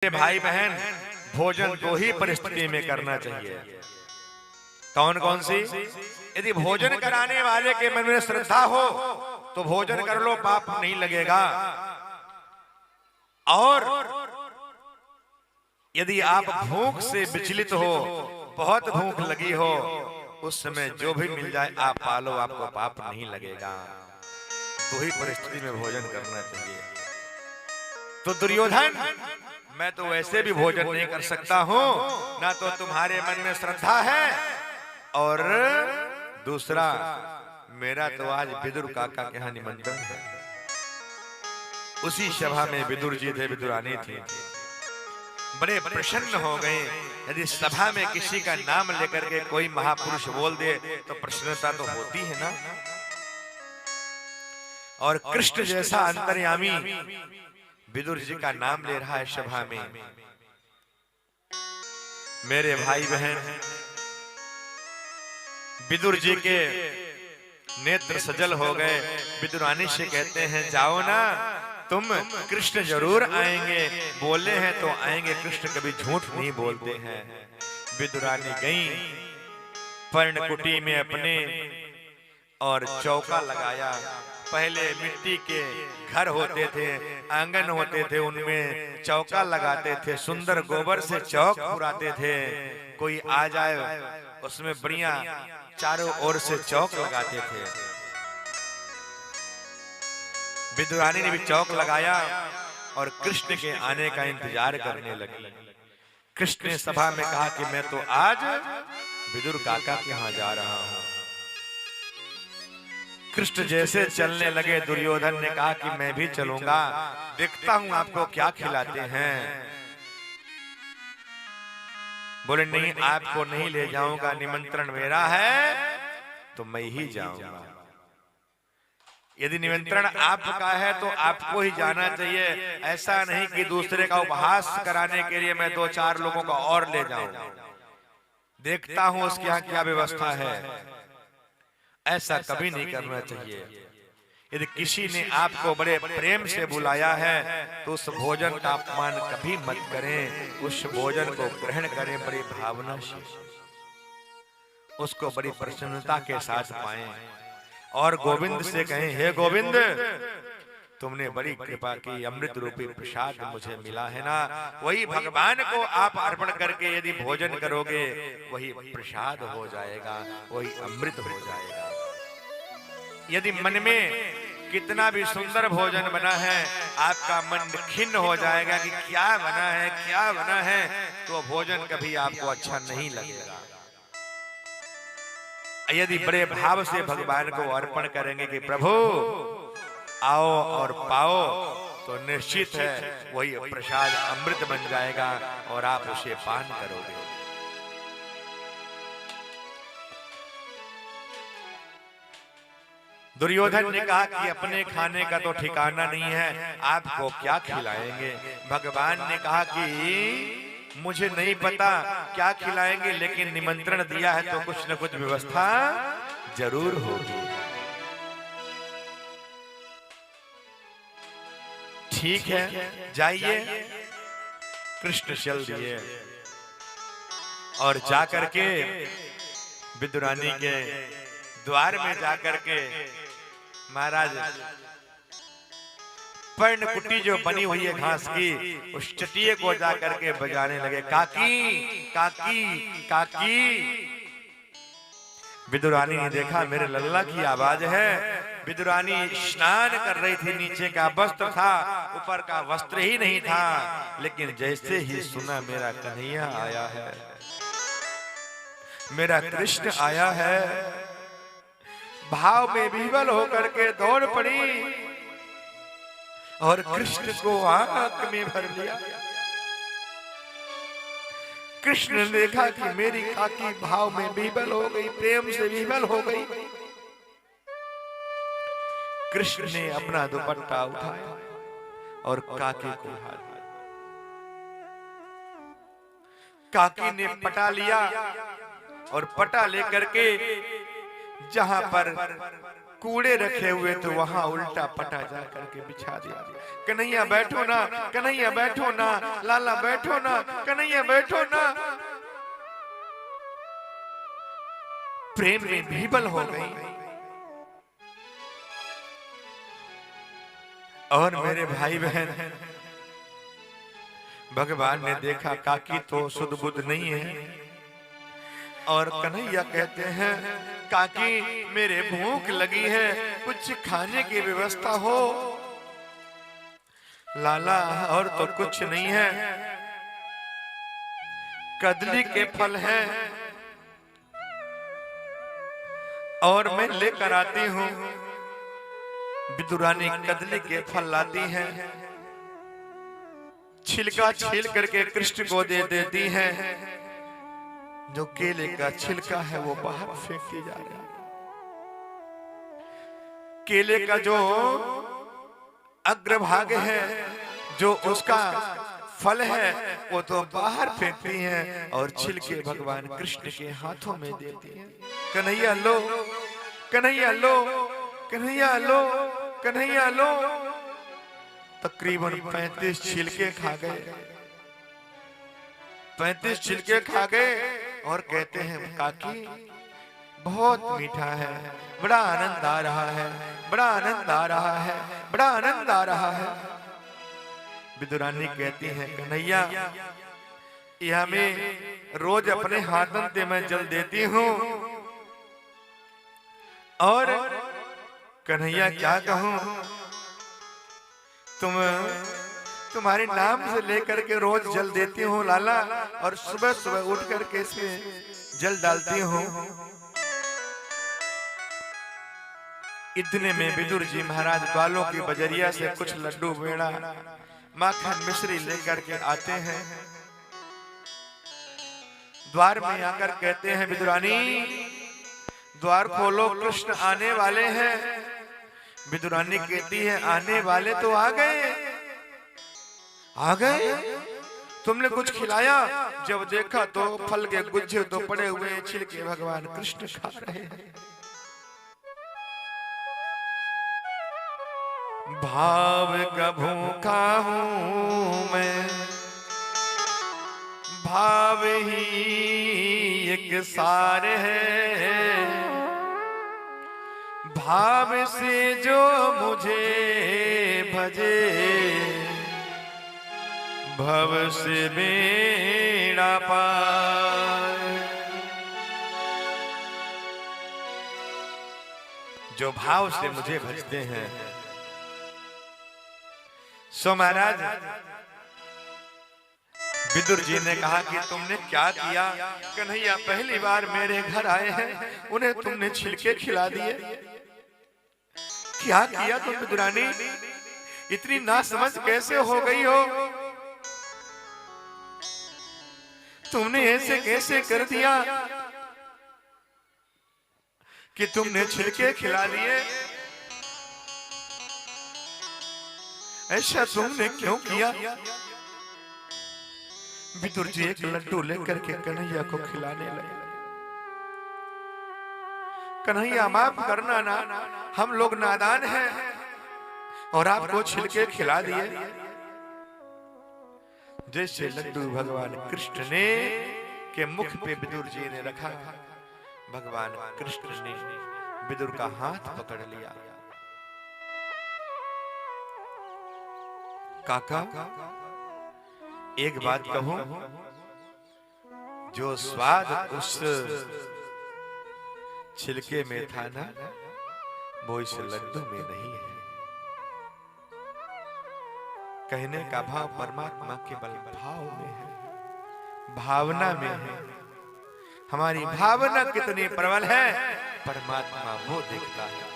मेरे भाई बहन, भोजन दो ही परिस्थिति में करना चाहिए। कौन कौन सी? यदि भोजन कराने वाले के मन में श्रद्धा हो तो भोजन कर लो, पाप नहीं लगेगा। और यदि आप भूख से विचलित हो, बहुत भूख लगी हो, उस समय जो भी मिल जाए आप पालो, आपको पाप नहीं लगेगा। दो ही परिस्थिति में भोजन करना चाहिए। तो दुर्योधन, मैं तो वैसे भी भोजन नहीं कर सकता हूं, ना तो तुम्हारे मन में श्रद्धा है, और दूसरा मेरा तो आज विदुर काका के यहाँ निमंत्रण है। उसी सभा में विदुर जी थे, विदुरानी थी। बड़े प्रसन्न हो गए। यदि सभा में किसी का नाम लेकर के कोई महापुरुष बोल दे तो प्रसन्नता तो होती है ना। और कृष्ण जैसा अंतर्यामी विदुर जी का नाम ले रहा है सभा में। मेरे भाई बहन, विदुर जी के नेत्र सजल हो गए। विदुरानी से कहते हैं, जाओ ना, तुम कृष्ण जरूर आएंगे, बोले हैं तो आएंगे, कृष्ण कभी झूठ नहीं बोलते हैं। विदुरानी गई पर्णकुटी में अपने और चौका लगाया। पहले मिट्टी के घर होते थे, आंगन होते थे, उनमें चौका लगाते थे, सुंदर गोबर से चौक पुराते थे। कोई आ जाए उसमें बढ़िया चारों ओर से चौक लगाते थे। विदुरानी ने भी चौक लगाया और कृष्ण के आने का इंतजार करने लगी। कृष्ण ने सभा में कहा कि मैं तो आज विदुर काका के यहाँ जा रहा हूं। कृष्ण जैसे चलने लगे, दुर्योधन ने कहा कि मैं भी चलूंगा, देखता हूं आपको क्या खिलाते हैं। बोले, नहीं, आपको नहीं ले जाऊंगा, निमंत्रण मेरा है तो मैं ही जाऊंगा। यदि निमंत्रण आपका है तो आपको ही जाना चाहिए। ऐसा नहीं कि दूसरे का उपहास कराने के लिए मैं दो चार लोगों को और ले जाऊं, देखता हूं उसके यहाँ क्या व्यवस्था है। ऐसा कभी नहीं करना चाहिए। यदि किसी ने आपको बड़े प्रेम से बुलाया है तो उस भोजन का अपमान कभी मत करें। उस भोजन को ग्रहण करें बड़ी भावना से, उसको बड़ी प्रसन्नता के साथ पाएं और गोविंद से कहें, हे गोविंद, तुमने बड़ी कृपा की, अमृत रूपी प्रसाद मुझे मिला है ना, वही भगवान को आप अर्पण करके यदि भोजन करोगे वही प्रसाद हो जाएगा, वही अमृत हो जाएगा। यदि मन में कितना भी सुंदर भोजन बना है, आपका मन खिन्न हो जाएगा कि क्या बना है, क्या बना है, तो भोजन कभी आपको अच्छा नहीं लगेगा। यदि बड़े भाव से भगवान को अर्पण करेंगे कि प्रभु आओ और पाओ, तो निश्चित है वही प्रसाद अमृत बन जाएगा और आप उसे पान करोगे। दुर्योधन ने कहा कि अपने खाने का तो ठिकाना नहीं है, आपको क्या खिलाएंगे। भगवान ने कहा कि मुझे नहीं पता क्या खिलाएंगे, लेकिन निमंत्रण दिया है तो कुछ न कुछ व्यवस्था जरूर होगी। ठीक है, जाइए। कृष्ण चल दिए और जाकर के विदुरानी के द्वार में जाकर के महाराज पर्णकुटी जो बनी हुई है घास की, उस चटिये को जाकर के बजाने लगे, काकी काकी काकी। विदुरानी ने देखा मेरे लल्ला की आवाज है। विदुरानी स्नान कर रही थी, नीचे का वस्त्र था, ऊपर का वस्त्र ही नहीं था, लेकिन जैसे ही सुना मेरा कन्हैया आया है, मेरा कृष्ण आया है, भाव में विह्वल होकर के दौड़ पड़ी और कृष्ण को आंख में भर लिया। कृष्ण ने देखा कि मेरी काकी भाव में विह्वल हो गई, प्रेम से विह्वल हो गई। कृष्ण ने अपना दुपट्टा उठाया और काकी को हाथ, काकी ने पटा लिया और पटा लेकर के जहां पर कूड़े रखे हुए तो वहां उल्टा पटा जा करके बिछा दिया। कन्हैया बैठो ना, कन्हैया बैठो ना, लाला बैठो ना, कन्हैया बैठो ना। प्रेम में विह्वल हो गई। और मेरे भाई बहन, भगवान ने देखा काकी तो शुद्ध बुद्ध नहीं है, और कन्हैया कहते हैं काकी मेरे भूख लगी है, कुछ खाने की व्यवस्था हो। लाला और तो कुछ नहीं है, कदली के फल हैं और मैं लेकर आती हूं। विदुरानी कदली के फल लाती हैं, छिलका छील करके कृष्ण को दे देती हैं। जो केले का छिलका है वो बाहर फेंकी जा रहा है। केले का जो अग्रभाग है, जो उसका फल है, वो तो बाहर फेंकती हैं और छिलके भगवान कृष्ण के हाथों में देती हैं। कन्हैया लो, कन्हैया लो, कन्हैया लो, कन्हैया लो। तकरीबन 35 छिलके खा गए, 35 छिलके खा गए और कहते हैं काकी बहुत मीठा है, बड़ा आनंद आ रहा है, बड़ा आनंद आ रहा है, बड़ा आनंद आ रहा है। विदुरानी कहती है कन्हैया यह मैं रोज अपने हाथों से मैं जल देती हूँ, और कन्हैया क्या कहूँ, तुम्हारे नाम से लेकर के रोज जल देती हूँ लाला, और सुबह सुबह उठ करके इसमें जल डालती हूँ। इतने में विदुर जी महाराज बालों की बजरिया से कुछ लड्डू बेड़ा माखन मिश्री लेकर के आते हैं। द्वार में आकर कहते हैं विदुरानी द्वार खोलो, कृष्ण आने वाले हैं। विदुरानी कहती है आने वाले तो आ गए, आ गए, तुमने कुछ खिलाया? जब देखा तो फल के गुच्छे तो पड़े हुए, छिलके भगवान कृष्ण खा रहे हैं। भाव का भूखा हूं मैं, भाव ही एक सार है, भाव से जो मुझे भजे, भव से बेड़ा पार। जो भाव से मुझे भजते हैं। सो महाराज विदुर जी ने कहा कि तुमने क्या किया? कन्हैया पहली बार मेरे घर आए हैं, उन्हें तुमने छिलके खिला दिए। क्या किया तुम विदुरानी? इतनी नासमझ कैसे हो गई हो? तुमने ऐसे कैसे कर दिया कि तुमने छिलके खिला दिए? ऐसा तुमने क्यों किया? विदुर जी एक लड्डू लेकर के कन्हैया को खिलाने लगे। कन्हैया माफ करना ना, हम लोग नादान हैं और आपको छिलके खिला दिए। जैसे लड्डू भगवान कृष्ण ने के मुख पे विदुर जी ने रखा, भगवान कृष्ण ने विदुर का हाथ पकड़ लिया। काका एक बात कहूं, जो स्वाद उस छिलके में था ना, वो इस लड्डू में नहीं है। कहने का भाव परमात्मा केवल भाव में है, भावना में है। हमारी भावना कितनी प्रबल है परमात्मा वो देखता है।